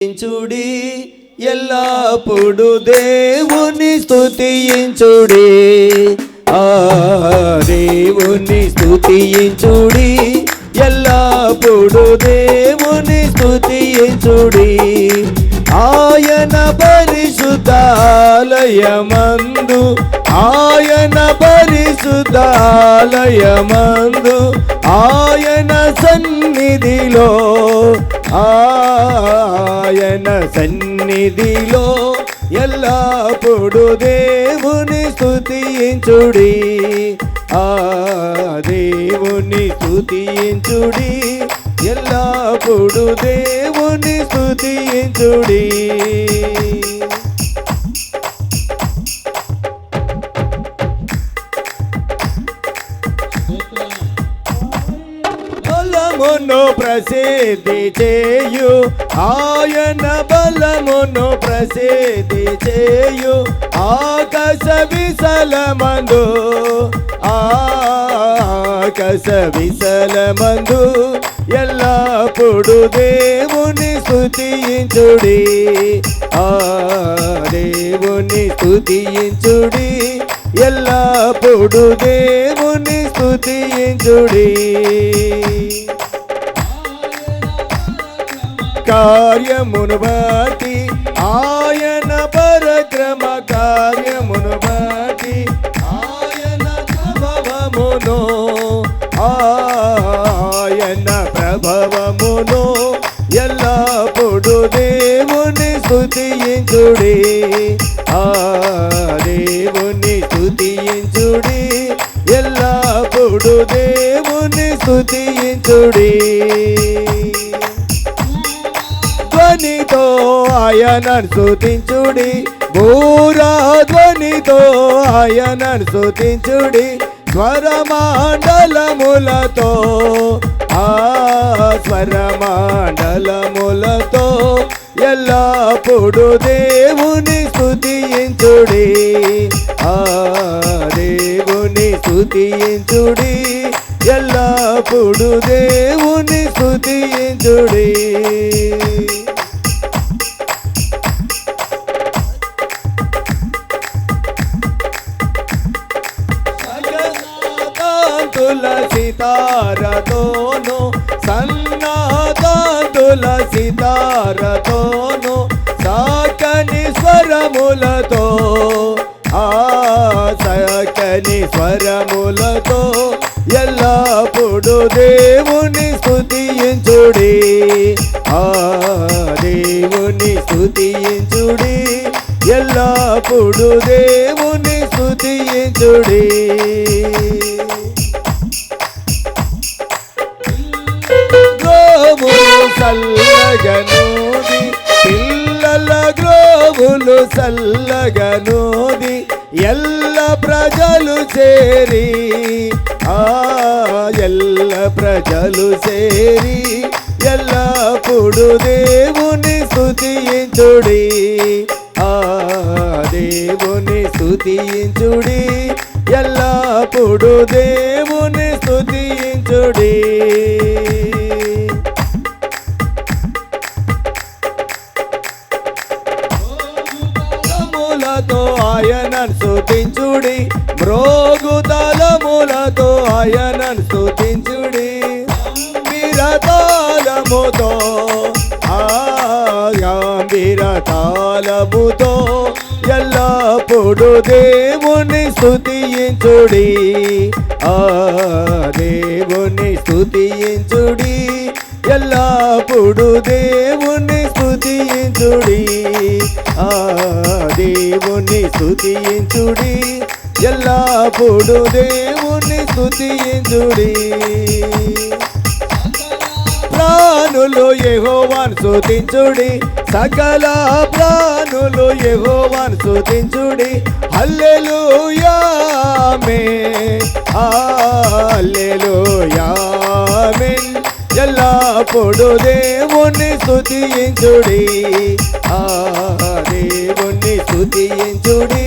స్తుతించుడి ఎల్లప్పుడు దేవుని స్తుతించుడి దేవుని స్తుతించుడి ఎల్లప్పుడు దేవుని స్తుతించుడి ఆయన పరిశుద్ధాలయమందు ఆయన సన్నిధిలో ఎల్లప్పుడు దేవుని స్తుతించుడి దేవుని స్తుతించుడి ఎల్లప్పుడు దేవుని స్తుతించుడి బలమును ప్రసిద్ధి చేయు ఆయన బలమును ప్రసిద్ధి చేయు ఆకాశ విశలమందు ఎల్లప్పుడు దేవుని స్తుతించుడి దేవుని స్తుతించుడి ఎల్లప్పుడు దేవుని స్తుతించుడి కార్యమును బట్టి ఆయన పరక్రమ కార్యమును బట్టి ఆయన ప్రభవమును ఎల్లప్పుడు దేవుని స్తుతించుడి దేవుని స్తుతించుడి ఎల్లప్పుడు దేవుని స్తుతించుడి ధ్వనితో ఆయనను స్తుతించుడి భూరాధ్వనితో ఆయనను స్తుతించుడి స్వరమండలములతో స్వరమండలములతో ఎల్లప్పుడు దేవుని స్తుతించుడి దేవుని స్తుతించుడి ఎల్లప్పుడు దేవుని స్తుతించుడి సితారతోను సన్నాదాతుల సితారతోను సాకని స్వరములతో సాకని స్వరములతో ఎల్లప్పుడు దేవుని స్తుతించుడి దేవుని స్తుతించుడి ఎల్లప్పుడు దేవుని స్తుతించుడి చల్లగనోది పిల్లల గ్రోవులు చల్లగనోది ఎల్ల ప్రజలు చేరి ఎల్లప్పుడు దేవుని స్తుతించుడి దేవుని స్తుతించుడి ఎల్లప్పుడు దేవుని స్తుతించుడి ఆయనను స్తుతించుడి మ్రోగుతాళములతో ఆయనను స్తుతించుడి గంభీరతాళముతో ఎల్లప్పుడు దేవుని స్తుతించుడి దేవుని స్తుతించుడి ఎల్లప్పుడు దేవుని స్తుతించుడి దేవుని స్తుతించుడి ఎల్లప్పుడు దేవుని స్తుతించుడి ప్రాణులు యెహోవాను స్తుతించుడి సకల ప్రాణులు యెహోవాను స్తుతించుడి హల్లెలూయా ఆమేన్ హల్లెలూయా ఆమేన్ ఎల్లప్పుడు దేవుని స్తుతించుడి దేవుని స్తుతించుడి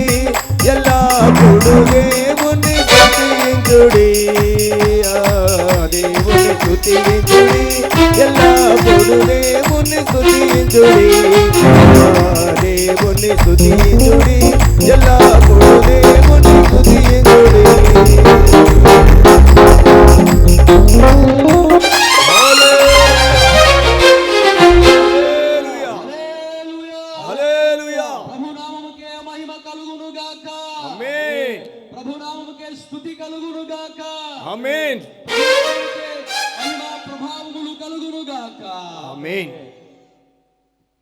ఎల్లప్పుడు దేవుని స్తుతించుడి దేవుని స్తుతించుడి ఎల్లప్పుడు దేవుని స్తుతించుడి దేవుని స్తుతించుడి ఎల్లప్పుడు దేవుని స్తుతించుడి హల్లెలూయా ప్రభునామముకే మహిమ కలుగును గాక ఆమేన్ ప్రభునామముకే స్తుతి కలుగును గాక ఆమేన్ మహిమ ప్రభావములు కలుగును గాక ఆమేన్